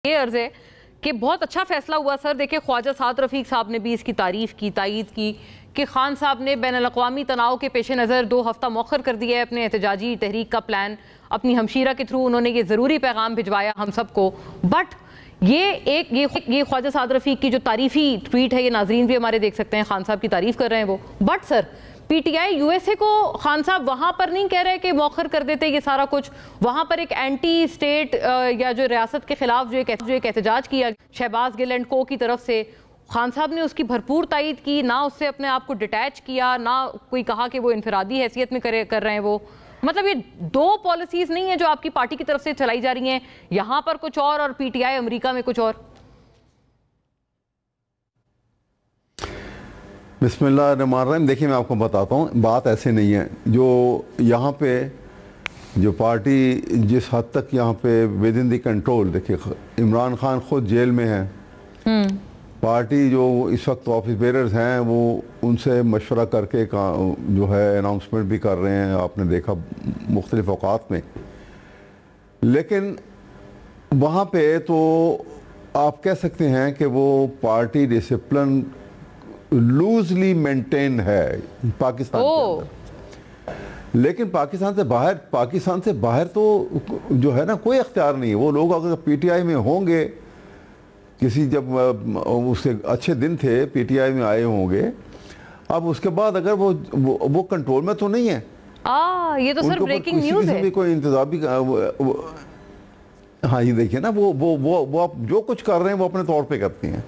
ये अर्ज है कि बहुत अच्छा फैसला हुआ सर। देखिए, ख्वाजा साद रफीक साहब ने भी इसकी तारीफ की, तायीद की कि खान साहब ने बैन अल-अक़वामी तनाव के पेश नज़र 2 हफ्ता मौखर कर दिया है अपने एहतजाजी तहरीक का प्लान। अपनी हमशीरा के थ्रू उन्होंने ये ज़रूरी पैगाम भिजवाया हम सबको। बट ये ख्वाजा साद रफीक की जो तारीफ़ी ट्वीट है, ये नाजरीन भी हमारे देख सकते हैं, खान साहब की तारीफ़ कर रहे हैं वो। बट सर, पीटीआई यूएसए को खान साहब वहाँ पर नहीं कह रहे कि मौखर कर देते ये सारा कुछ। वहाँ पर एक एंटी स्टेट या जो रियासत के खिलाफ जो एक एहतजाज किया शहबाज गिल एंड को की तरफ से, खान साहब ने उसकी भरपूर तायीद की, ना उससे अपने आप को डिटैच किया, ना कोई कहा कि वो इनफरादी हैसियत में कर रहे हैं वो। मतलब ये 2 पॉलिसीज नहीं है जो आपकी पार्टी की तरफ से चलाई जा रही हैं, यहाँ पर कुछ और पीटीआई अमेरिका में कुछ और। बिस्मिल्लाहिर्रहमानिर्रहीम। देखिए, मैं आपको बताता हूँ, बात ऐसे नहीं है। जो यहाँ पे जो पार्टी जिस हद तक यहाँ पे विद इन द कंट्रोल, देखिए इमरान खान खुद जेल में है, पार्टी जो इस वक्त ऑफिस बेरर्स हैं वो उनसे मशवरा करके जो है अनाउंसमेंट भी कर रहे हैं, आपने देखा मुख्तलिफ औकात में। लेकिन वहाँ पे तो आप कह सकते हैं कि वो पार्टी डिसिप्लिन लूजली मेंटेन है पाकिस्तान के अंदर। लेकिन पाकिस्तान से बाहर तो जो है ना कोई अख्तियार नहीं है। वो लोग अगर पीटीआई में होंगे, किसी जब उसके अच्छे दिन थे पीटीआई में आए होंगे, अब उसके बाद अगर वो कंट्रोल में तो नहीं है। ये तो सर ब्रेकिंग न्यूज़ है। भी कोई इंतजामी हाँ, ये देखिए ना, वो आप जो कुछ कर रहे हैं वो अपने तौर पे करते हैं।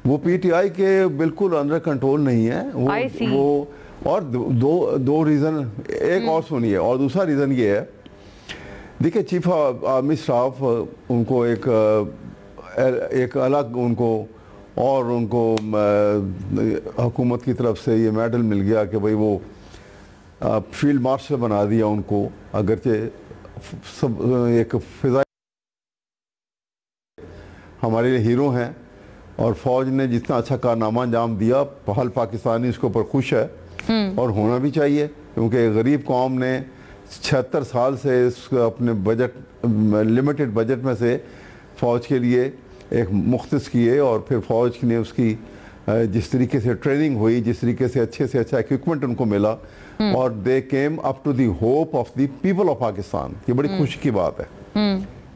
वो पीटीआई के बिल्कुल अंडर कंट्रोल नहीं है वो। और दो रीज़न, एक और सुनिए। और दूसरा रीज़न ये है, देखिए चीफ आर्मी स्टाफ उनको एक अलग उनको हुकूमत की तरफ से ये मेडल मिल गया कि भाई वो फील्ड मार्शल बना दिया उनको। अगरचे सब एक फिजा हमारे लिए हीरो हैं और फौज ने जितना अच्छा कारनामा अंजाम दिया, हर पाकिस्तानी इसके ऊपर खुश है और होना भी चाहिए, क्योंकि गरीब कौम ने 76 साल से अपने लिमिटेड बजट में से फ़ौज के लिए एक मुख्तस किए। और फिर फ़ौज ने उसकी जिस तरीके से ट्रेनिंग हुई, जिस तरीके से अच्छा इक्विपमेंट उनको मिला, और they came up to the hope of the people of Pakistan. ये बड़ी खुशी की बात है।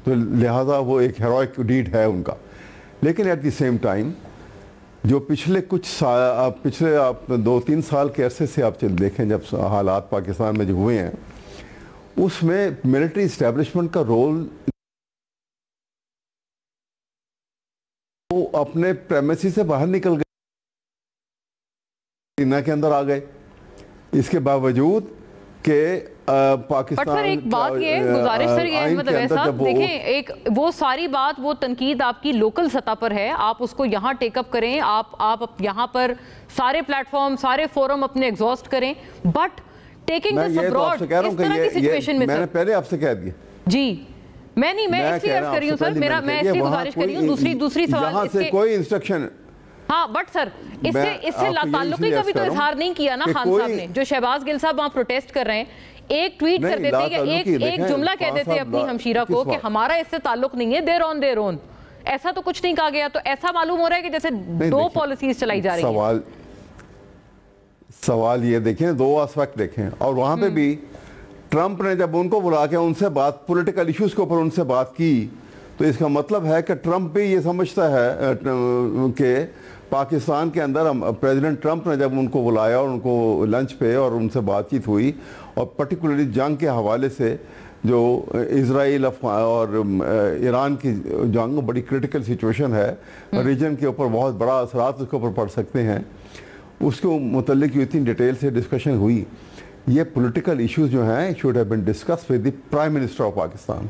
तो लिहाजा वो एक हेरोइक डीड है उनका। लेकिन एट द सेम टाइम जो पिछले 2-3 साल के अरसे से आप देखें, जब हालात पाकिस्तान में जो हुए हैं, उसमें मिलिट्री इस्टेब्लिशमेंट का रोल, वो अपने प्रेमिसेस से बाहर निकल गए, सीना के अंदर आ गए। इसके बावजूद कि पाकिस्तान। सर एक बात ये गुजारिश सर ये मतलब ऐसा देखें, एक वो सारी बात, वो तनकीद आपकी लोकल सतह पर है, आप उसको यहाँ टेकअप करें, आप यहाँ पर सारे प्लेटफॉर्म, सारे फोरम अपने एग्जॉस्ट करें। बट टेकिंग दिस अब्रॉड इस तरह की सिचुएशन में मैंने पहले आपसे कह दिया जी, मैं इसलिए अर्ज कर रही हूँ सर, मैं इसलिए गुजारिश कर रही हूँ। दूसरी सवाल से कोई इंस्ट्रक्शन। हाँ, बट सर इससे ताल्लुकी का भी तो इजहार नहीं किया ना खान साहब ने। जो शहबाज गिल साहब वहाँ प्रोटेस्ट कर रहे हैं, एक ट्वीट कर देते हैं, एक जुमला कह देते हैं अपनी हमशीरा को कि हमारा इससे ताल्लुक नहीं है, देर ऑन। ऐसा तो कुछ नहीं कहा गया। तो ऐसा मालूम हो रहा है कि जैसे 2 पॉलिसीज चलाई जा रही हैं। सवाल ये देखें, 2 एस्पेक्ट देखें। और वहां पे भी ट्रंप ने जब उनको बुला के उनसे बात, पॉलिटिकल इश्यूज के ऊपर उनसे बात की, तो इसका मतलब है कि ट्रंप भी ये समझता है कि पाकिस्तान के अंदर प्रेसिडेंट ट्रंप ने जब उनको बुलाया और उनको लंच पे और उनसे बातचीत हुई, और पर्टिकुलरली जंग के हवाले से जो इजराइल और ईरान की जंग बड़ी क्रिटिकल सिचुएशन है, रीजन के ऊपर बहुत बड़ा असरात उसके ऊपर पड़ सकते हैं, उसके मुतल्लिक इतनी डिटेल से डिस्कशन हुई। ये पॉलिटिकल इश्यूज जो हैं should have been discussed with the prime minister of Pakistan,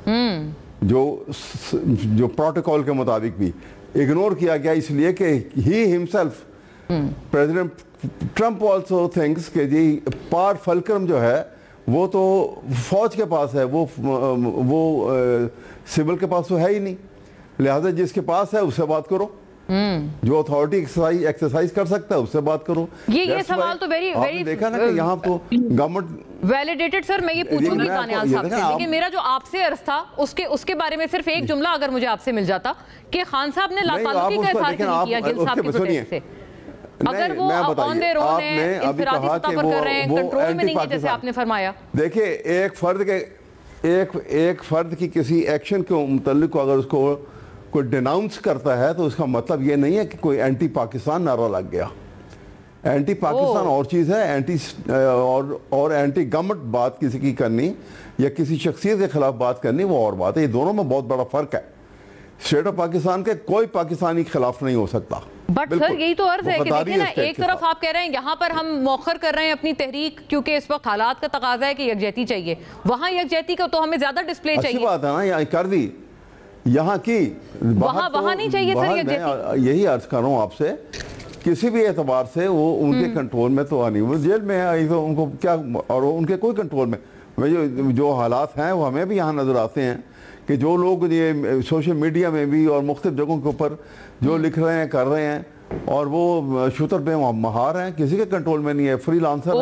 जो प्रोटोकॉल के मुताबिक भी इग्नोर किया गया, इसलिए कि he himself president Trump also thinks कि जी पार फलक्रम जो है वो तो फौज के पास है, वो सिविल के पास तो है ही नहीं। लिहाजा जिसके पास है उससे बात करो। जो अथॉरिटी एक्सरसाइज कर सकता है उससे बात करो। ये सवाल तो वेरी वेरी देखा ना कि यहाँ तो गवर्नमेंट वैलिडेटेड। सर मैं ये पूछूंगी दानियाल साहब से, लेकिन मेरा जो आपसे अर्ज था उसके बारे में सिर्फ एक जुमला अगर मुझे आपसे मिल जाता कि खान साहब ने लाताल्लुकी का इजहार क्यों किया गिल साहब के प्रोटेस्ट से, अगर वो ऑन देयर ओन है, इंफरादी सतह पर कर रहे हैं, कंट्रोल में नहीं है जैसे आपने फरमाया। देखिए एक फर्द की किसी एक्शन के मुतल्लिक अगर उसको कोई डिनाउंस करता है तो उसका मतलब ये नहीं है कि कोई एंटी पाकिस्तान नारा लग गया। एंटी पाकिस्तान और चीज़ है, और एंटी गवर्नमेंट बात किसी की करनी या किसी शख्सियत के खिलाफ बात करनी वो और बात है। ये दोनों में बहुत बड़ा फ़र्क है। स्टेट ऑफ पाकिस्तान के कोई पाकिस्तानी के खिलाफ नहीं हो सकता। बट सर यही तो अर्ज है कि देखिए ना, एक तरफ आप कह रहे हैं यहाँ पर हम मौखर कर रहे हैं अपनी तहरीक क्योंकि इस वक्त हालात का तकाजा है कि यकजहती चाहिए, वहाँ यकजहती का तो हमें ज्यादा डिस्प्ले चाहिए। अच्छी बात है ना, यहाँ कर दी, यहाँ की वहाँ नहीं चाहिए सर यकजहती। यही अर्ज कर रहा हूँ आपसे, किसी भी एतबार से वो उनके कंट्रोल में तो आनी, वो जेल में है तो उनको क्या, और उनके कोई कंट्रोल में जो हालात हैं वो हमें भी यहाँ नज़र आते हैं कि जो लोग ये सोशल मीडिया में भी और मुख्तलिफ जगहों के ऊपर जो लिख रहे हैं कर रहे हैं और वो शुतर पे महार हैं, किसी के कंट्रोल में नहीं है, फ्रीलांसर हैं।